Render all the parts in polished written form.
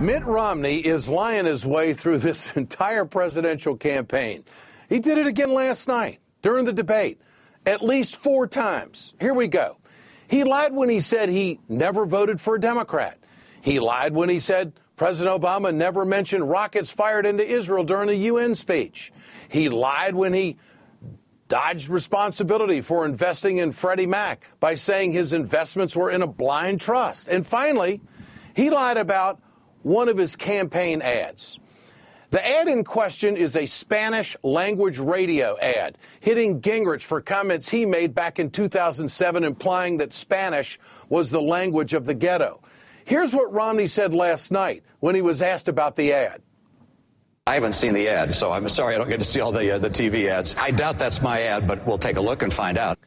Mitt Romney is lying his way through this entire presidential campaign. He did it again last night during the debate, at least 4 times. Here we go. He lied when he said he never voted for a Democrat. He lied when he said President Obama never mentioned rockets fired into Israel during a UN speech. He lied when he dodged responsibility for investing in Freddie Mac by saying his investments were in a blind trust. And finally, he lied about one of his campaign ads. The ad in question is a Spanish language radio ad, hitting Gingrich for comments he made back in 2007 implying that Spanish was the language of the ghetto. Here's what Romney said last night when he was asked about the ad. I haven't seen the ad, so I'm sorry I don't get to see all the TV ads. I doubt that's my ad, but we'll take a look and find out.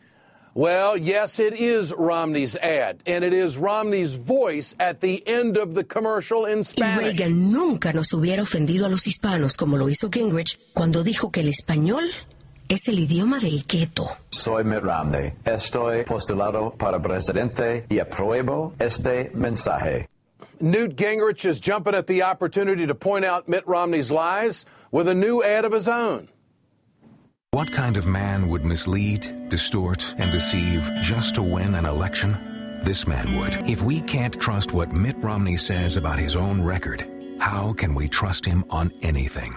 Well, yes, it is Romney's ad, and it is Romney's voice at the end of the commercial in Spanish. Y Reagan nunca nos hubiera ofendido a los hispanos como lo hizo Gingrich cuando dijo que el español es el idioma del gueto. Soy Mitt Romney. Estoy postulado para presidente y apruebo este mensaje. Newt Gingrich is jumping at the opportunity to point out Mitt Romney's lies with a new ad of his own. What kind of man would mislead, distort, and deceive just to win an election? This man would. If we can't trust what Mitt Romney says about his own record, how can we trust him on anything?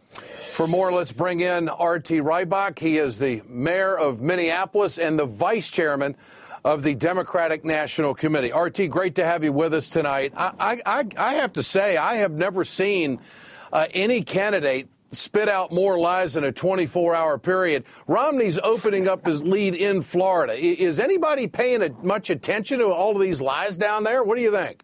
For more, let's bring in R.T. Rybak. He is the mayor of Minneapolis and the vice chairman of the Democratic National Committee. R.T., great to have you with us tonight. I have to say, I have never seen any candidate spit out more lies in a 24-hour period. Romney's opening up his lead in Florida. Is anybody paying much attention to all of these lies down there? What do you think?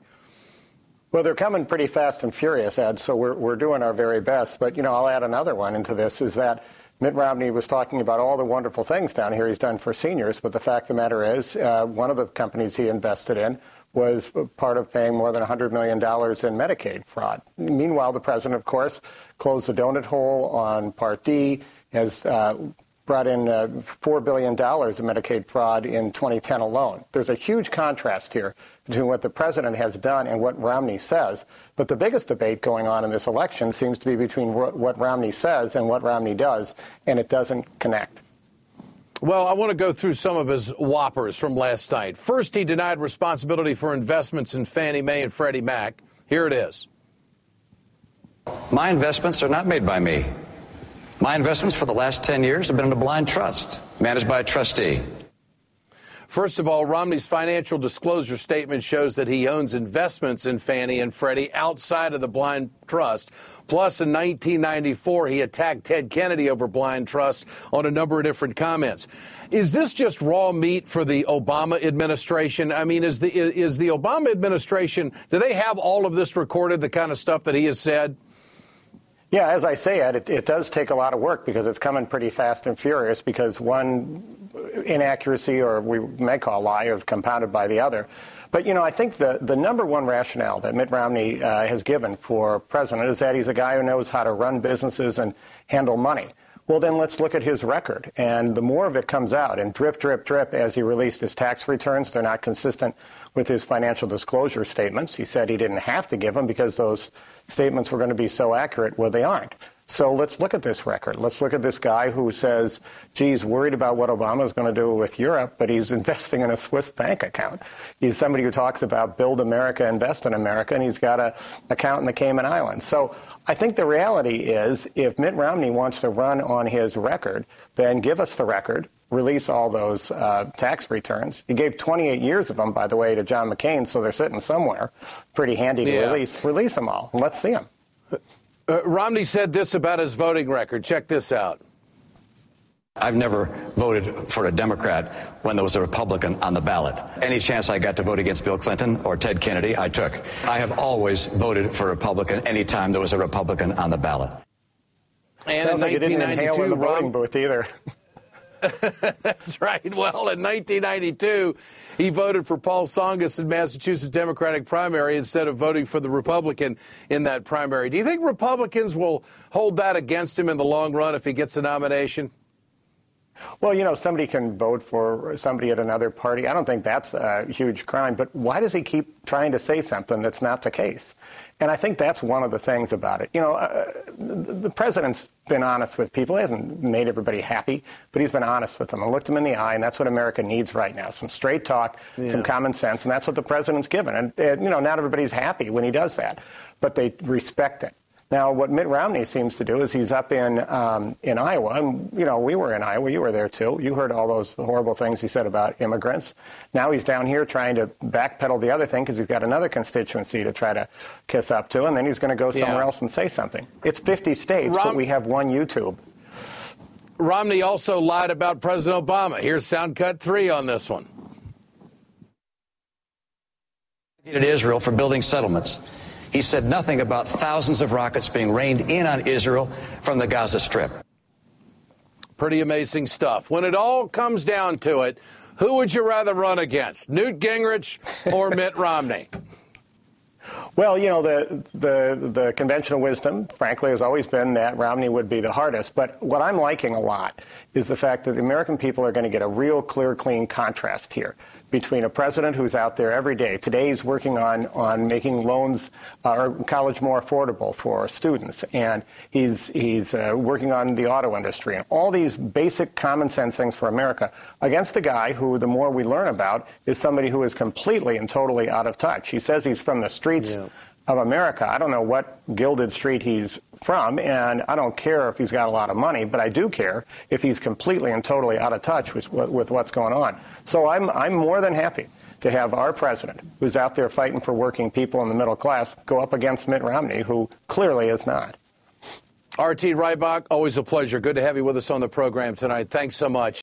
Well, they're coming pretty fast and furious, Ed, so we're doing our very best. But, you know, I'll add another one into this, is that Mitt Romney was talking about all the wonderful things down here he's done for seniors, but the fact of the matter is one of the companies he invested in was part of paying more than $100 million in Medicaid fraud. Meanwhile, the president, of course, closed the donut hole on Part D, has brought in $4 billion in Medicaid fraud in 2010 alone. There's a huge contrast here between what the president has done and what Romney says. But the biggest debate going on in this election seems to be between what Romney says and what Romney does, and it doesn't connect. Well, I want to go through some of his whoppers from last night. First, he denied responsibility for investments in Fannie Mae and Freddie Mac. Here it is. My investments are not made by me. My investments for the last 10 years have been in a blind trust, managed by a trustee. First of all, Romney's financial disclosure statement shows that he owns investments in Fannie and Freddie outside of the blind trust. Plus, in 1994, he attacked Ted Kennedy over blind trust on a number of different comments. Is this just raw meat for the Obama administration? I mean, is the Obama administration, do they have all of this recorded, the kind of stuff that he has said? Yeah, as I say, Ed, it does take a lot of work because it's coming pretty fast and furious because one inaccuracy, or we may call lie, is compounded by the other. But, you know, I think the number one rationale that Mitt Romney has given for president is that he's a guy who knows how to run businesses and handle money. Well, then let's look at his record. And the more of it comes out, and drip, drip, drip, as he released his tax returns, they're not consistent with his financial disclosure statements. He said he didn't have to give them because those statements were going to be so accurate. Well, they aren't. So let's look at this record. Let's look at this guy who says, geez, worried about what Obama is going to do with Europe, but he's investing in a Swiss bank account. He's somebody who talks about build America, invest in America, and he's got an account in the Cayman Islands. So I think the reality is if Mitt Romney wants to run on his record, then give us the record, release all those tax returns. He gave 28 years of them, by the way, to John McCain, so they're sitting somewhere. Pretty handy to release. Release them all, and let's see them. Romney said this about his voting record. Check this out. I've never voted for a Democrat when there was a Republican on the ballot. Any chance I got to vote against Bill Clinton or Ted Kennedy, I took. I have always voted for a Republican any time there was a Republican on the ballot. And sounds in like you didn't inhale in the voting Rom- booth either. That's right. Well, in 1992, he voted for Paul Tsongas in Massachusetts Democratic primary instead of voting for the Republican in that primary. Do you think Republicans will hold that against him in the long run if he gets a nomination? Well, you know, somebody can vote for somebody at another party. I don't think that's a huge crime, but why does he keep trying to say something that's not the case? And I think that's one of the things about it. You know, the president's been honest with people. He hasn't made everybody happy, but he's been honest with them and looked them in the eye, and that's what America needs right now, some straight talk, some common sense, and that's what the president's given. And, you know, not everybody's happy when he does that, but they respect it. Now, what Mitt Romney seems to do is he's up in Iowa, and, you know, we were in Iowa. You were there, too. You heard all those horrible things he said about immigrants. Now he's down here trying to backpedal the other thing because he's got another constituency to try to kiss up to, and then he's going to go somewhere else and say something. It's 50 states, but we have one YouTube. Romney also lied about President Obama. Here's sound cut 3 on this one. Israel for building settlements. He said nothing about thousands of rockets being rained in on Israel from the Gaza Strip. Pretty amazing stuff. When it all comes down to it, who would you rather run against, Newt Gingrich or Mitt Romney? Well, you know, the conventional wisdom, frankly, has always been that Romney would be the hardest. But what I'm liking a lot is the fact that the American people are going to get a real clear, clean contrast here between a president who's out there every day. Today he's working on making loans or college more affordable for students, and he's working on the auto industry and all these basic common sense things for America against a guy who, the more we learn about, is somebody who is completely and totally out of touch. He says he's from the streets of America. I don't know what gilded street he's from, and I don't care if he's got a lot of money, but I do care if he's completely and totally out of touch with what's going on. So I'm more than happy to have our president, who's out there fighting for working people in the middle class, go up against Mitt Romney, who clearly is not. R.T. Reibach, always a pleasure. Good to have you with us on the program tonight. Thanks so much.